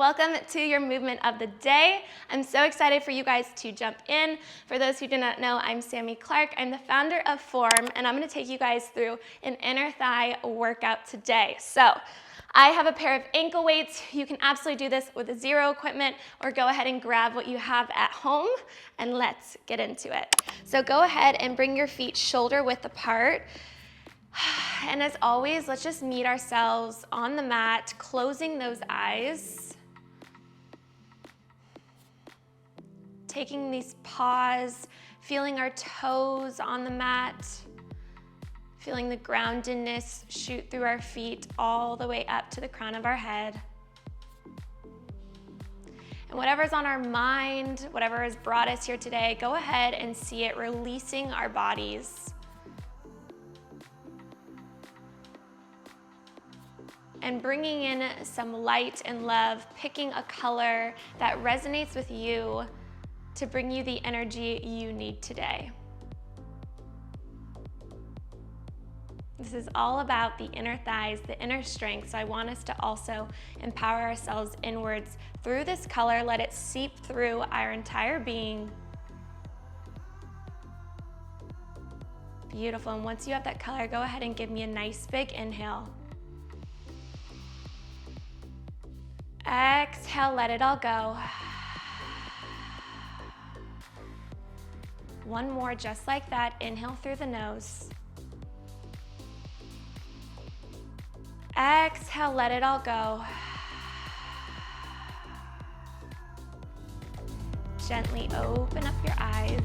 Welcome to your movement of the day. I'm so excited for you guys to jump in. For those who do not know, I'm Clarke. I'm the founder of Form, and I'm going to take you guys through an inner thigh workout today. So I have a pair of ankle weights. You can absolutely do this with zero equipment, or go ahead and grab what you have at home, and let's get into it. So go ahead and bring your feet shoulder width apart. And as always, let's just meet ourselves on the mat, closing those eyes. Taking these paws, feeling our toes on the mat, feeling the groundedness shoot through our feet all the way up to the crown of our head. And whatever's on our mind, whatever has brought us here today, go ahead and see it releasing our bodies. And bringing in some light and love, picking a color that resonates with you to bring you the energy you need today. This is all about the inner thighs, the inner strength, so I want us to also empower ourselves inwards through this color. Let it seep through our entire being. Beautiful, and once you have that color, go ahead and give me a nice big inhale. Exhale, let it all go. One more, just like that. Inhale through the nose. Exhale, let it all go. Gently open up your eyes.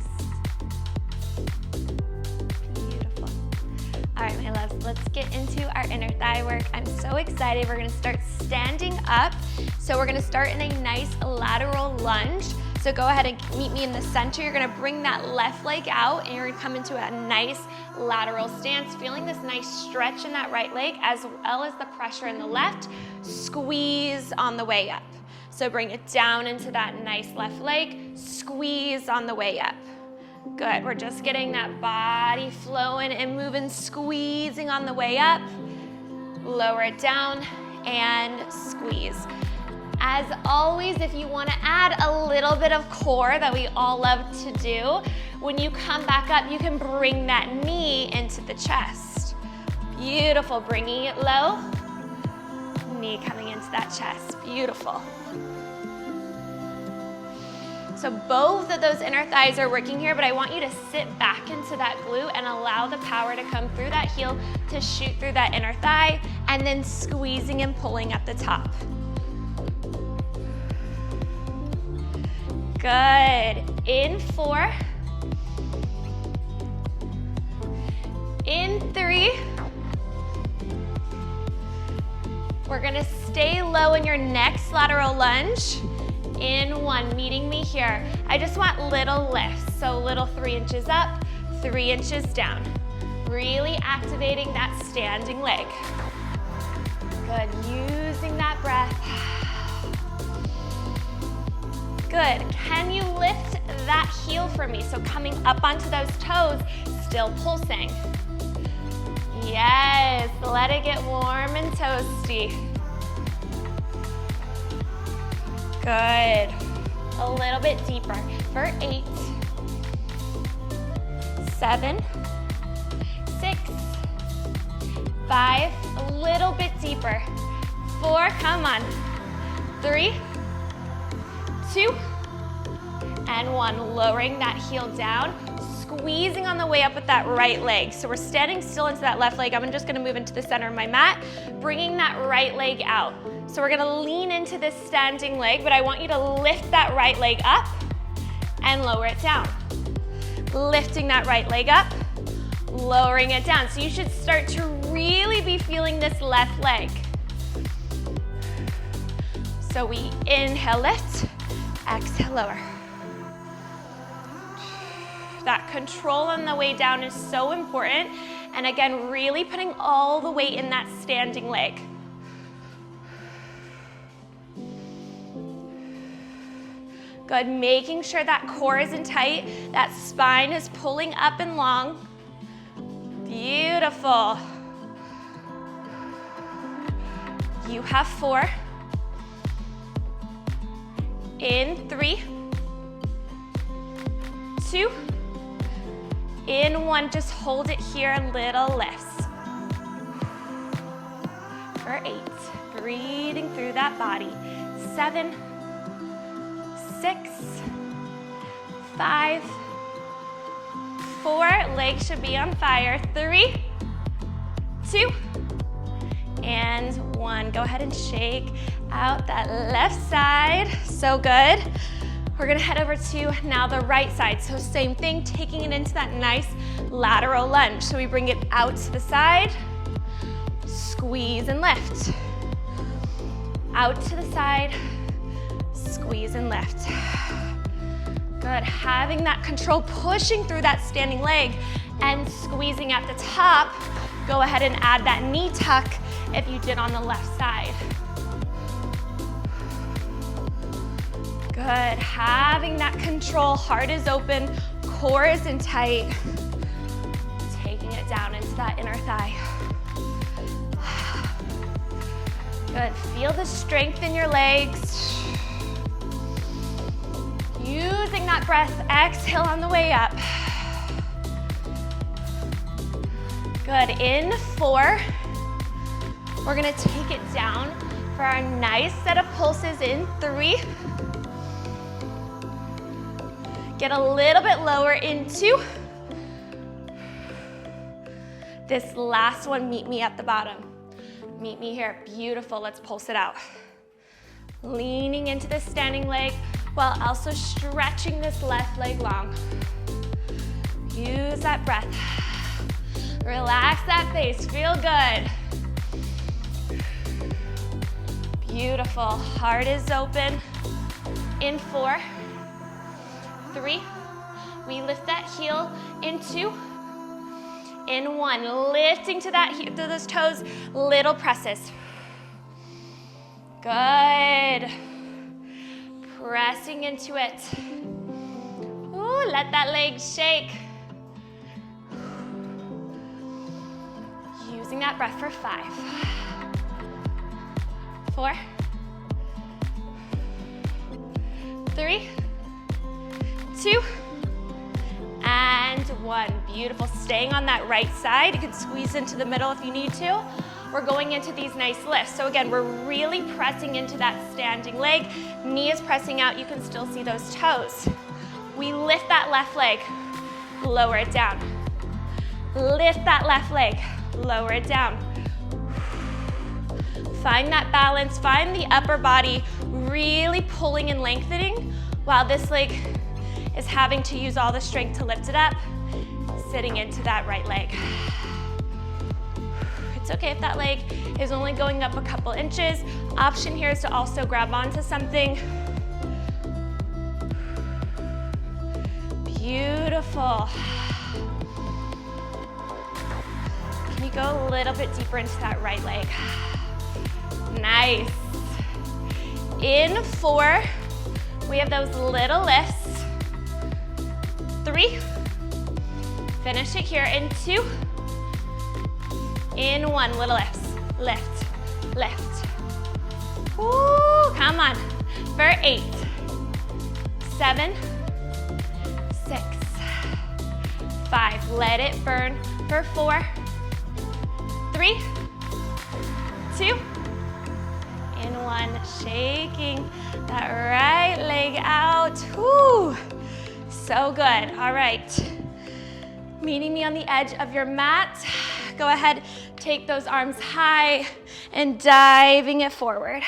Beautiful. All right, my loves, let's get into our inner thigh work. I'm so excited. We're gonna start standing up. So we're gonna start in a nice lateral lunge. So go ahead and meet me in the center. You're gonna bring that left leg out and you're gonna come into a nice lateral stance, feeling this nice stretch in that right leg as well as the pressure in the left. Squeeze on the way up. So bring it down into that nice left leg, squeeze on the way up. Good, we're just getting that body flowing and moving, squeezing on the way up. Lower it down and squeeze. As always, if you want to add a little bit of core that we all love to do, when you come back up, you can bring that knee into the chest. Beautiful, bringing it low, knee coming into that chest. Beautiful. So both of those inner thighs are working here, but I want you to sit back into that glute and allow the power to come through that heel to shoot through that inner thigh, and then squeezing and pulling at the top. Good. In 4. In 3. We're gonna stay low in your next lateral lunge. In 1, meeting me here. I just want little lifts, so little 3 inches up, 3 inches down. Really activating that standing leg. Good, using that breath. Good, can you lift that heel for me? So coming up onto those toes, still pulsing. Yes, let it get warm and toasty. Good, a little bit deeper for 8, 7, 6, 5, a little bit deeper, 4, come on, 3, 2, and 1. Lowering that heel down, squeezing on the way up with that right leg. So we're standing still into that left leg. I'm just gonna move into the center of my mat, bringing that right leg out. So we're gonna lean into this standing leg, but I want you to lift that right leg up and lower it down. Lifting that right leg up, lowering it down. So you should start to really be feeling this left leg. So we inhale, lift, exhale, lower. That control on the way down is so important. And again, really putting all the weight in that standing leg. Good, making sure that core is in tight, that spine is pulling up and long. Beautiful. You have 4. In 3, 2, in 1, just hold it here, little lifts. For 8, breathing through that body. 7, 6, 5, 4, legs should be on fire. 3, 2, and 1. Go ahead and shake out that left side. So good. We're gonna head over to now the right side. So same thing, taking it into that nice lateral lunge. So we bring it out to the side, squeeze and lift. Out to the side, squeeze and lift. Good, having that control, pushing through that standing leg and squeezing at the top. Go ahead and add that knee tuck if you did on the left side. Good, having that control, heart is open, core is in tight. Taking it down into that inner thigh. Good, feel the strength in your legs. Using that breath, exhale on the way up. Good, in 4, we're gonna take it down for our nice set of pulses in 3. Get a little bit lower in 2. This last one, meet me at the bottom. Meet me here, beautiful, let's pulse it out. Leaning into this standing leg while also stretching this left leg long. Use that breath. Relax that face, feel good. Beautiful, heart is open. In 4, 3, we lift that heel. In 2, in 1, lifting to that heel, to those toes, little presses. Good. Pressing into it. Ooh, let that leg shake. Using that breath for 5, 4, 3, 2, and 1. Beautiful, staying on that right side. You can squeeze into the middle if you need to. We're going into these nice lifts. So again, we're really pressing into that standing leg. Knee is pressing out, you can still see those toes. We lift that left leg, lower it down. Lift that left leg, lower it down. Find that balance, find the upper body really pulling and lengthening while this leg is having to use all the strength to lift it up, sitting into that right leg. It's okay if that leg is only going up a couple inches. Option here is to also grab onto something. Beautiful. Can you go a little bit deeper into that right leg? Nice. In 4, we have those little lifts. 3, finish it here. In 2, in 1, little lifts. Lift, lift. Ooh, come on. For 8, 7, 6, 5. Let it burn. For 4, 3, 2, in 1. Shaking that right leg out. Woo. So good. All right. Meeting me on the edge of your mat. Go ahead, take those arms high and diving it forward.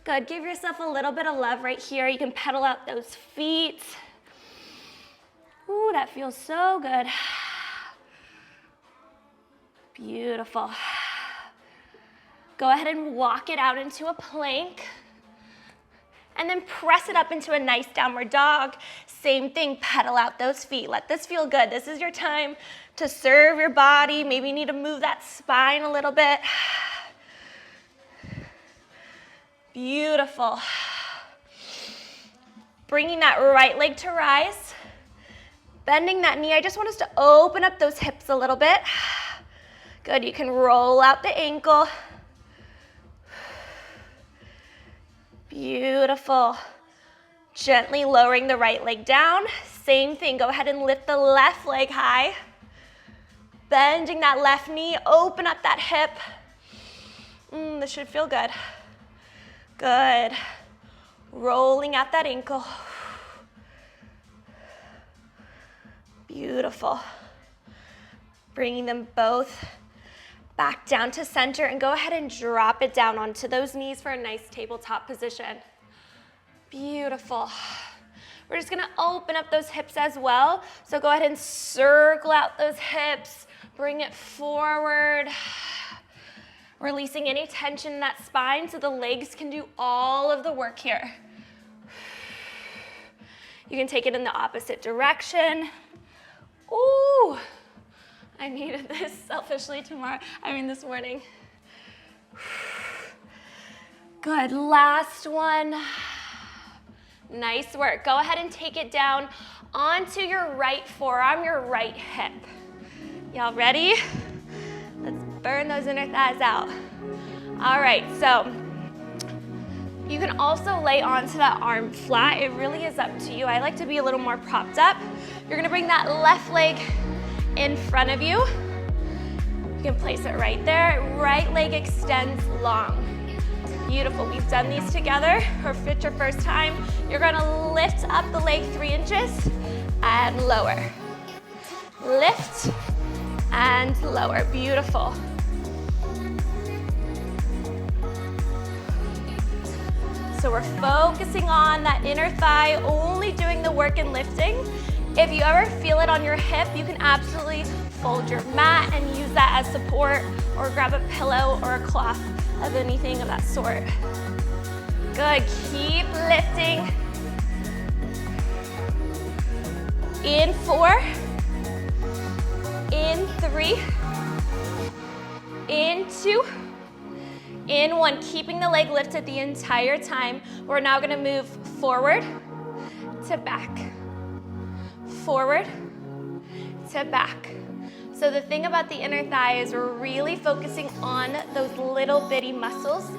Good, give yourself a little bit of love right here. You can pedal out those feet. Ooh, that feels so good. Beautiful. Go ahead and walk it out into a plank. And then press it up into a nice downward dog. Same thing, pedal out those feet. Let this feel good. This is your time to serve your body. Maybe you need to move that spine a little bit. Beautiful. Bringing that right leg to rise. Bending that knee. I just want us to open up those hips a little bit. Good, you can roll out the ankle. Beautiful. Gently lowering the right leg down. Same thing, go ahead and lift the left leg high. Bending that left knee, open up that hip. This should feel good. Good. Rolling out that ankle. Beautiful. Bringing them both back down to center and go ahead and drop it down onto those knees for a nice tabletop position. Beautiful. We're just gonna open up those hips as well. So go ahead and circle out those hips, bring it forward. Releasing any tension in that spine so the legs can do all of the work here. You can take it in the opposite direction. Ooh, I needed this selfishly this morning. Good, last one. Nice work. Go ahead and take it down onto your right forearm, your right hip. Y'all ready? Let's burn those inner thighs out. All right, so you can also lay onto that arm flat. It really is up to you. I like to be a little more propped up. You're gonna bring that left leg in front of you. You can place it right there. Right leg extends long. Beautiful, we've done these together. Or if it's your first time, you're gonna lift up the leg 3 inches and lower. Lift and lower, beautiful. So we're focusing on that inner thigh, only doing the work and lifting. If you ever feel it on your hip, you can absolutely fold your mat and use that as support, or grab a pillow or a cloth of anything of that sort. Good, keep lifting. In 4, in 3, in 2, in 1. Keeping the leg lifted the entire time. We're now gonna move forward to back. Forward to back. So the thing about the inner thigh is we're really focusing on those little bitty muscles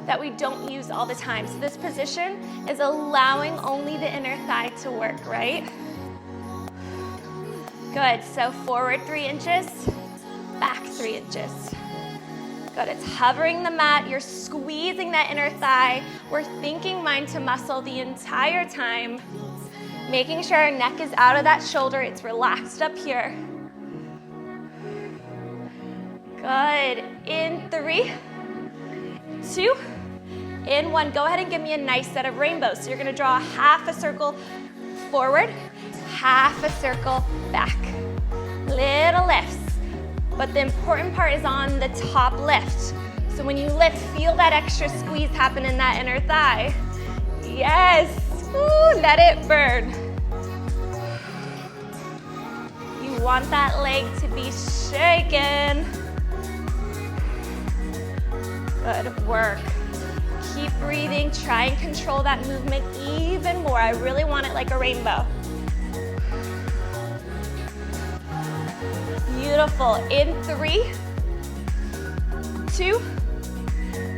that we don't use all the time. So this position is allowing only the inner thigh to work, right? Good, so forward 3 inches, back 3 inches. Good, it's hovering the mat, you're squeezing that inner thigh. We're thinking mind to muscle the entire time, making sure our neck is out of that shoulder, it's relaxed up here. Good, in 3, 2, in 1. Go ahead and give me a nice set of rainbows. So you're gonna draw half a circle forward, half a circle back. Little lifts. But the important part is on the top lift. So when you lift, feel that extra squeeze happen in that inner thigh. Yes, ooh, let it burn. You want that leg to be shaken. Good work. Keep breathing, try and control that movement even more. I really want it like a rainbow. Beautiful, in 3, 2,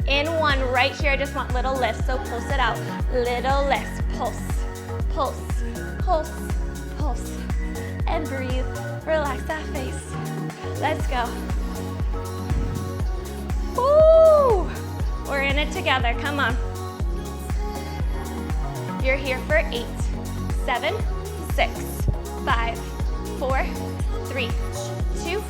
in 1. Right here, I just want little lifts, so pulse it out. Little lifts, pulse, pulse, pulse, pulse. And breathe, relax that face. Let's go. Woo! We're in it together, come on. You're here for 8, 7, 6, 5, 4, 3, 2,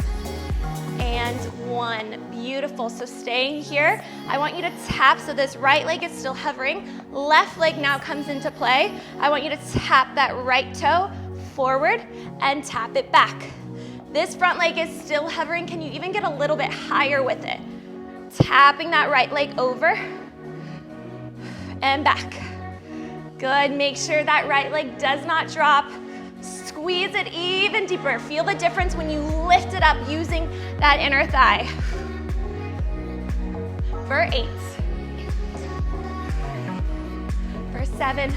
and 1. Beautiful, so staying here. I want you to tap, so this right leg is still hovering. Left leg now comes into play. I want you to tap that right toe forward and tap it back. This front leg is still hovering. Can you even get a little bit higher with it? Tapping that right leg over and back. Good, make sure that right leg does not drop. Squeeze it even deeper. Feel the difference when you lift it up using that inner thigh. For 8. For 7.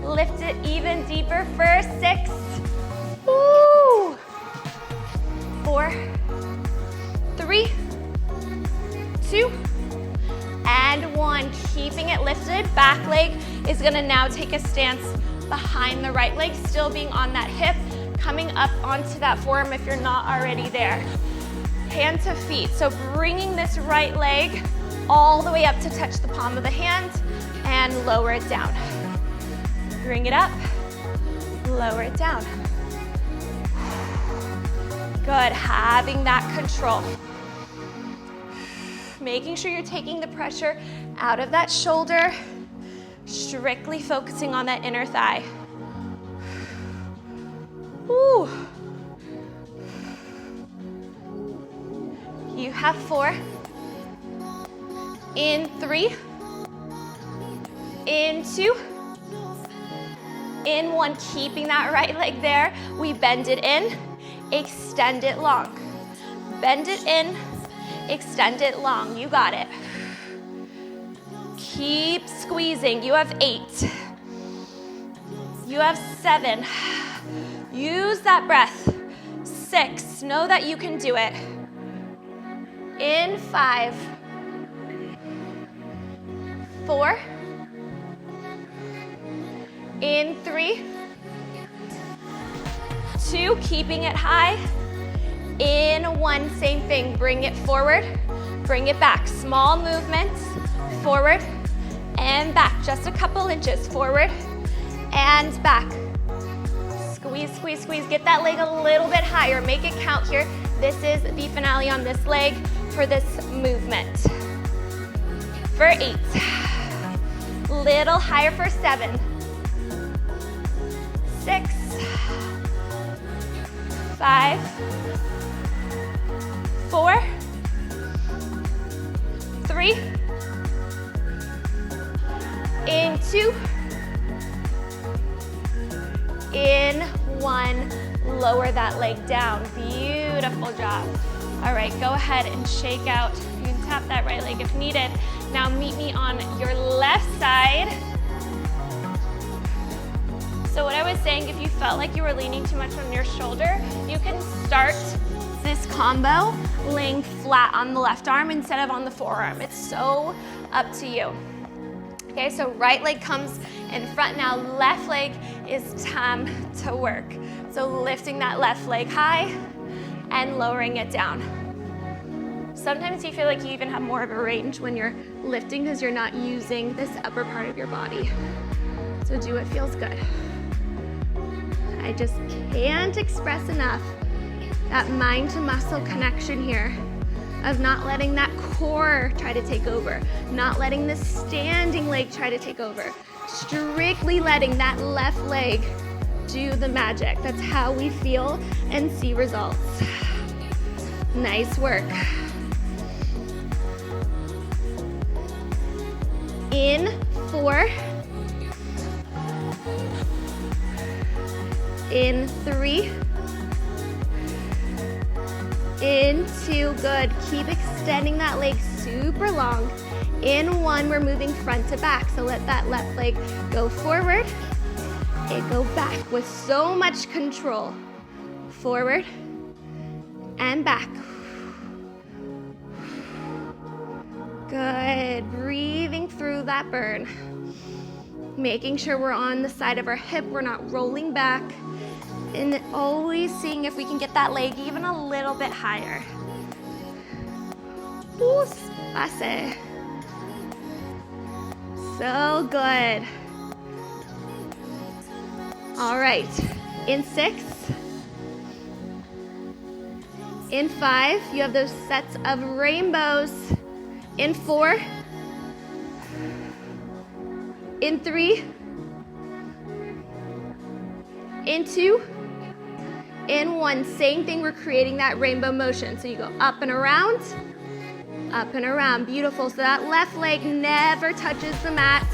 Lift it even deeper for 6. Woo! 4, 3, 2, and 1. one, keeping it lifted. Back leg is gonna now take a stance behind the right leg, still being on that hip, coming up onto that forearm if you're not already there. Hand to feet, so bringing this right leg all the way up to touch the palm of the hand and lower it down. Bring it up, lower it down. Good, having that control. Making sure you're taking the pressure out of that shoulder, strictly focusing on that inner thigh. Woo. You have 4. In 3. In 2. In 1, keeping that right leg there. We bend it in, extend it long. Bend it in, extend it long. You got it. Keep squeezing. You have 8. You have 7. Use that breath. 6. Know that you can do it. In 5. 4. In 3. 2, keeping it high. In 1, same thing. Bring it forward, bring it back. Small movements, forward and back. Just a couple inches, forward and back. Squeeze, squeeze, squeeze. Get that leg a little bit higher. Make it count here. This is the finale on this leg for this movement. For 8. Little higher for 7. 6. 5. 4. 3. In 2. In 1. Lower that leg down. Beautiful job. All right, go ahead and shake out. You can tap that right leg if needed. Now meet me on your left side. So what I was saying, if you felt like you were leaning too much on your shoulder, you can start this combo laying flat on the left arm instead of on the forearm. It's so up to you. Okay, so right leg comes in front now, left leg is time to work. So lifting that left leg high and lowering it down. Sometimes you feel like you even have more of a range when you're lifting because you're not using this upper part of your body. So do what feels good. I just can't express enough that mind to muscle connection here of not letting that core try to take over, not letting the standing leg try to take over, strictly letting that left leg do the magic. That's how we feel and see results. Nice work. In 4. In 3. In 2, good. Keep extending that leg super long. In 1, we're moving front to back. So let that left leg go forward and go back with so much control. Forward and back. Good. Breathing through that burn. Making sure we're on the side of our hip. We're not rolling back. And always seeing if we can get that leg even a little bit higher. Space. So good. All right, in 6. In 5, you have those sets of rainbows. In 4. In 3. In 2. In 1, same thing, we're creating that rainbow motion. So you go up and around, beautiful. So that left leg never touches the mat.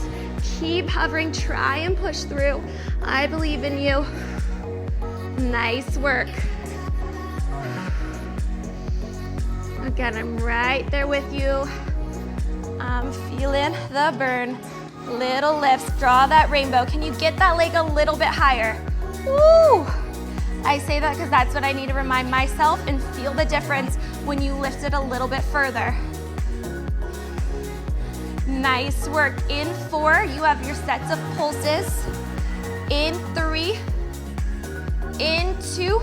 Keep hovering, try and push through. I believe in you. Nice work. Again, I'm right there with you. I'm feeling the burn. Little lifts, draw that rainbow. Can you get that leg a little bit higher? Woo! I say that because that's what I need to remind myself and feel the difference when you lift it a little bit further. Nice work. In 4, you have your sets of pulses. In 3, in 2,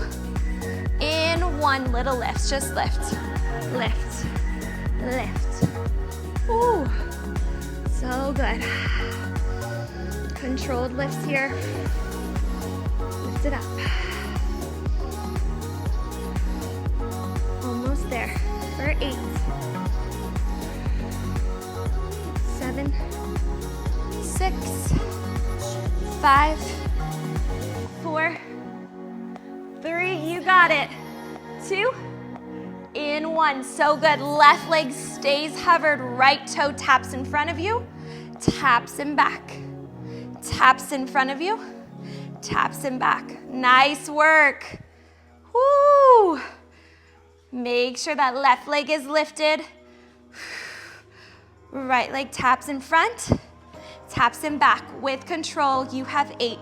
in 1, little lifts, just lift, lift, lift. Ooh, so good. Controlled lifts here. Lift it up. Almost there. For 8, 7, 6, 5, 4, 3, you got it. 2, in 1, so good. Left leg stays hovered, right toe taps in front of you, taps in back, taps in front of you, taps in back. Nice work. Woo! Make sure that left leg is lifted. Right leg taps in front, taps in back. With control, you have 8.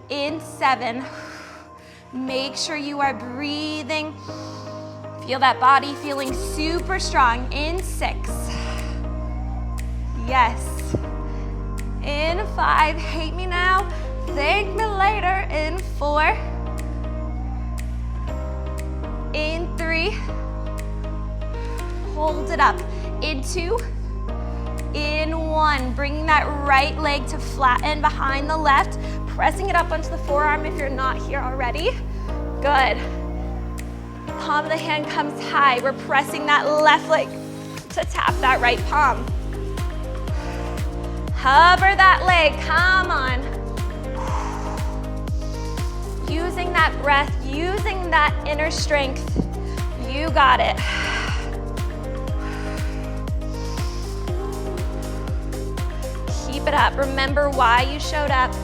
In 7, make sure you are breathing. Feel that body feeling super strong. In 6, yes. In 5, hate me now, thank me later. In 4, in 3, hold it up. In 2, in 1, bringing that right leg to flatten behind the left, pressing it up onto the forearm if you're not here already. Good. Palm of the hand comes high. We're pressing that left leg to tap that right palm. Hover that leg, come on. Using that breath, using that inner strength. You got it. Keep it up. Remember why you showed up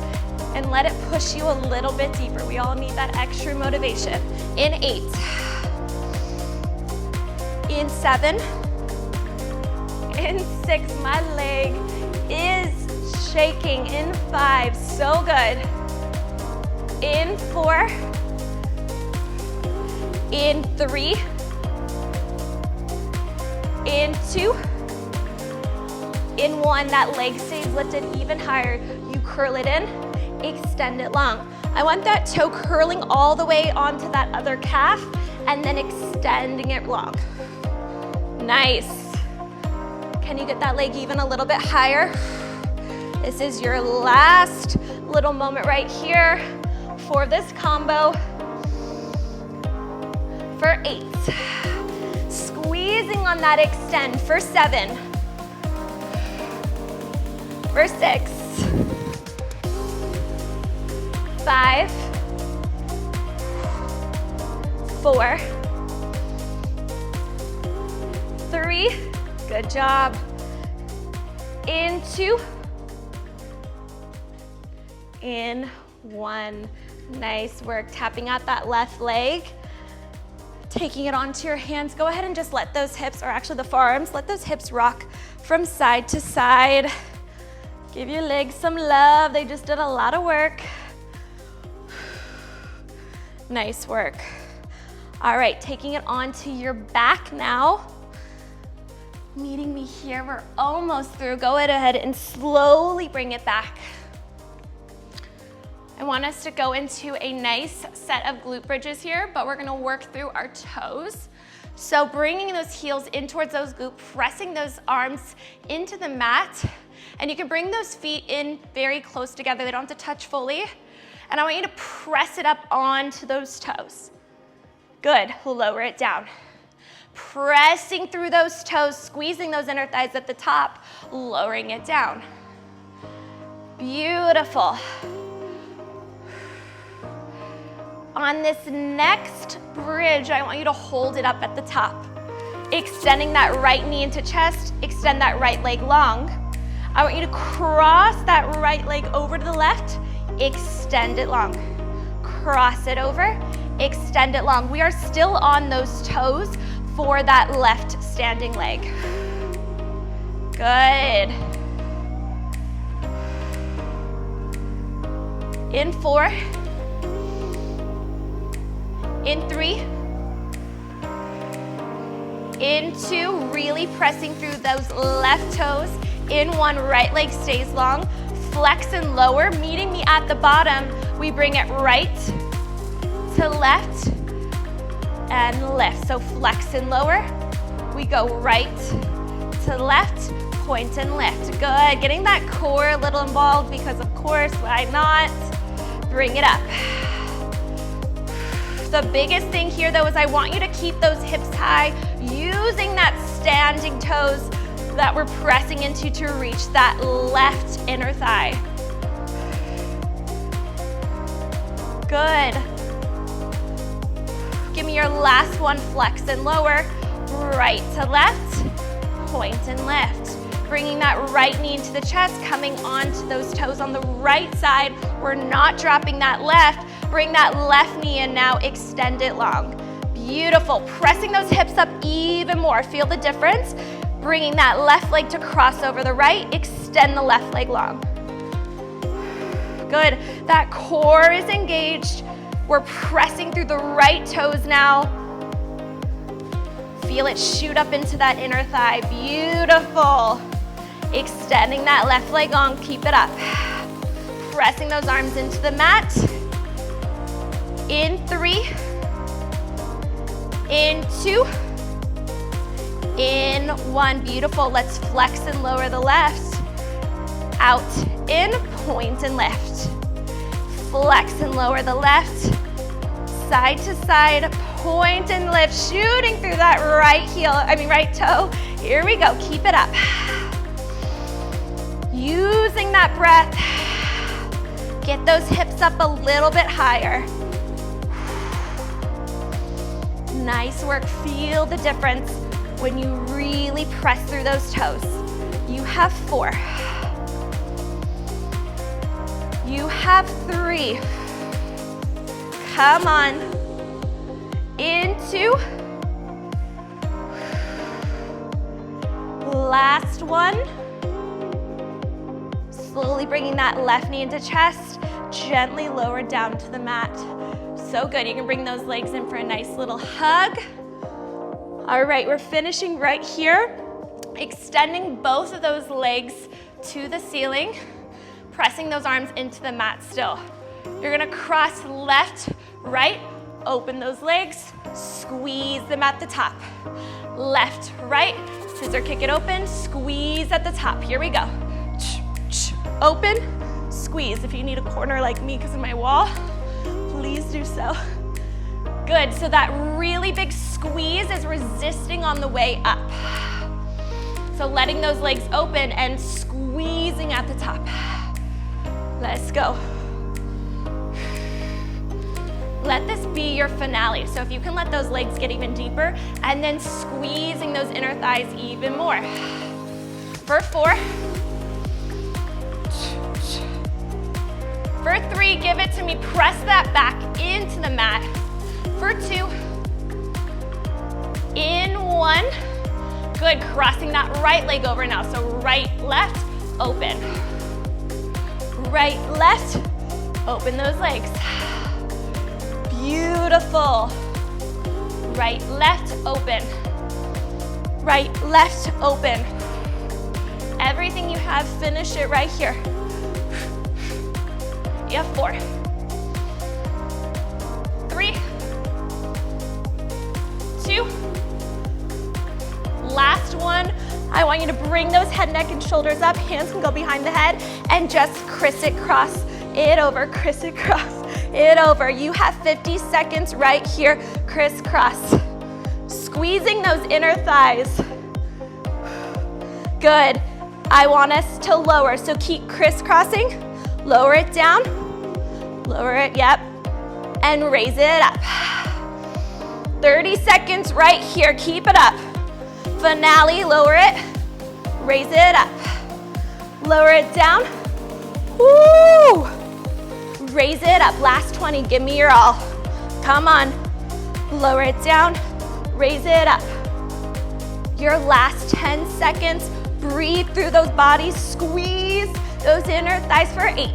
and let it push you a little bit deeper. We all need that extra motivation. In 8. In 7. In 6, my leg is shaking. In 5, so good. In 4. In 3. In 2. In 1, that leg stays lifted even higher. You curl it in, extend it long. I want that toe curling all the way onto that other calf and then extending it long. Nice. Can you get that leg even a little bit higher? This is your last little moment right here for this combo. For 8. Squeezing on that extend for 7. For 6. 5. 4. 3. Good job. In 2. In 1. Nice work. Tapping out that left leg. Taking it onto your hands. Go ahead and just let those hips, or actually the forearms, let those hips rock from side to side. Give your legs some love. They just did a lot of work. Nice work. All right, taking it onto your back now. Meeting me here, we're almost through. Go ahead and slowly bring it back. I want us to go into a nice set of glute bridges here, but we're gonna work through our toes. So bringing those heels in towards those glutes, pressing those arms into the mat, and you can bring those feet in very close together. They don't have to touch fully. And I want you to press it up onto those toes. Good, lower it down. Pressing through those toes, squeezing those inner thighs at the top, lowering it down. Beautiful. On this next bridge, I want you to hold it up at the top. Extending that right knee into chest, extend that right leg long. I want you to cross that right leg over to the left, extend it long. Cross it over, extend it long. We are still on those toes for that left standing leg. Good. In 4. In 3. into, really pressing through those left toes. In one, right leg stays long. Flex and lower, meeting me at the bottom. We bring it right to left and lift. So flex and lower. We go right to left, point and lift. Good, getting that core a little involved because of course, why not? Bring it up. The biggest thing here though is I want you to keep those hips high, using that standing toes that we're pressing into to reach that left inner thigh. Good. Give me your last one, flex and lower. Right to left, point and lift. Bringing that right knee into the chest, coming onto those toes on the right side. We're not dropping that left. Bring that left knee in now, extend it long. Beautiful, pressing those hips up even more. Feel the difference? Bringing that left leg to cross over the right, extend the left leg long. Good, that core is engaged. We're pressing through the right toes now. Feel it shoot up into that inner thigh, beautiful. Extending that left leg long, keep it up. Pressing those arms into the mat. In 3, in 2, in 1, beautiful. Let's flex and lower the left. Out, in, point and lift. Flex and lower the left. Side to side, point and lift, shooting through that right toe. Here we go, keep it up. Using that breath, get those hips up a little bit higher. Nice work, feel the difference when you really press through those toes. You have 4. You have 3. Come on. Into. Last one. Slowly bringing that left knee into chest, gently lower down to the mat. So good, you can bring those legs in for a nice little hug. All right, we're finishing right here, extending both of those legs to the ceiling, pressing those arms into the mat still. You're gonna cross left, right, open those legs, squeeze them at the top. Left, right, scissor kick it open, squeeze at the top. Here we go. Open, squeeze. If you need a corner like me because of my wall, please do so. Good, so that really big squeeze is resisting on the way up. So letting those legs open and squeezing at the top. Let's go. Let this be your finale. So if you can let those legs get even deeper and then squeezing those inner thighs even more. For 4. For 3, give it to me. Press that back into the mat. For 2. In 1. Good, crossing that right leg over now. So right, left, open. Right, left, open those legs. Beautiful. Right, left, open. Right, left, open. Everything you have, finish it right here. You have 4. 3. 2. Last one. I want you to bring those head, neck, and shoulders up. Hands can go behind the head and just crisscross it over, crisscross it over. You have 50 seconds right here, crisscross. Squeezing those inner thighs. Good. I want us to lower, so keep crisscrossing. Lower it down, lower it, yep, and raise it up. 30 seconds right here, keep it up. Finale, lower it, raise it up. Lower it down, woo! Raise it up, last 20, give me your all. Come on, lower it down, raise it up. Your last 10 seconds, breathe through those bodies, squeeze those inner thighs for 8,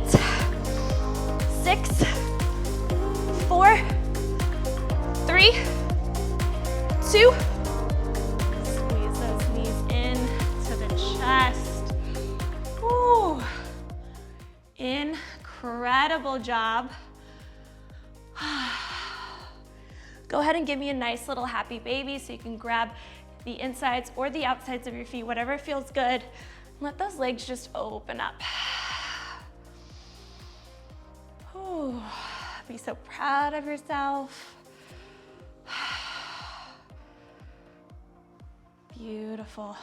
6, 4, 3, 2, incredible job. Go ahead and give me a nice little happy baby so you can grab the insides or the outsides of your feet, whatever feels good. Let those legs just open up. Ooh, be so proud of yourself. Beautiful.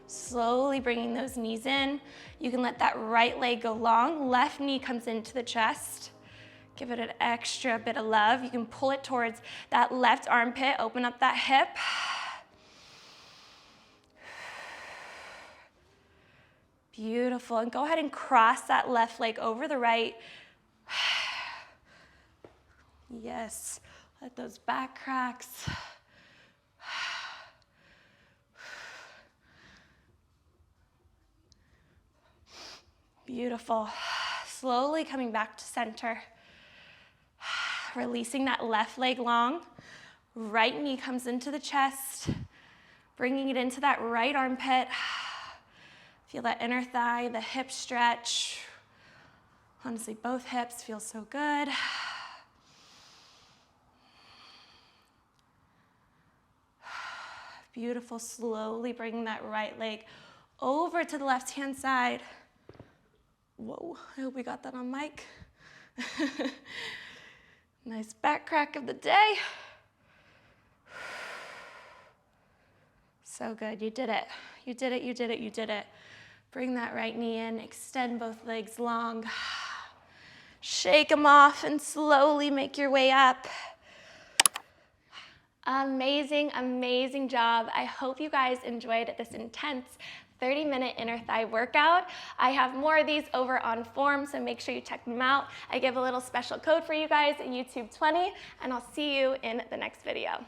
Slowly bringing those knees in. You can let that right leg go long. Left knee comes into the chest. Give it an extra bit of love. You can pull it towards that left armpit. Open up that hip. Beautiful. And go ahead and cross that left leg over the right. Yes. Let those back cracks. Beautiful. Slowly coming back to center. Releasing that left leg long. Right knee comes into the chest. Bringing it into that right armpit. Feel that inner thigh, the hip stretch. Honestly, both hips feel so good. Beautiful. Slowly bringing that right leg over to the left-hand side. Whoa, I hope we got that on mic. Nice back crack of the day. So good, you did it. You did it, you did it, you did it. Bring that right knee in, extend both legs long. Shake them off and slowly make your way up. Amazing, amazing job. I hope you guys enjoyed this intense 30-minute inner thigh workout. I have more of these over on Form, so make sure you check them out. I give a little special code for you guys, YouTube20, and I'll see you in the next video.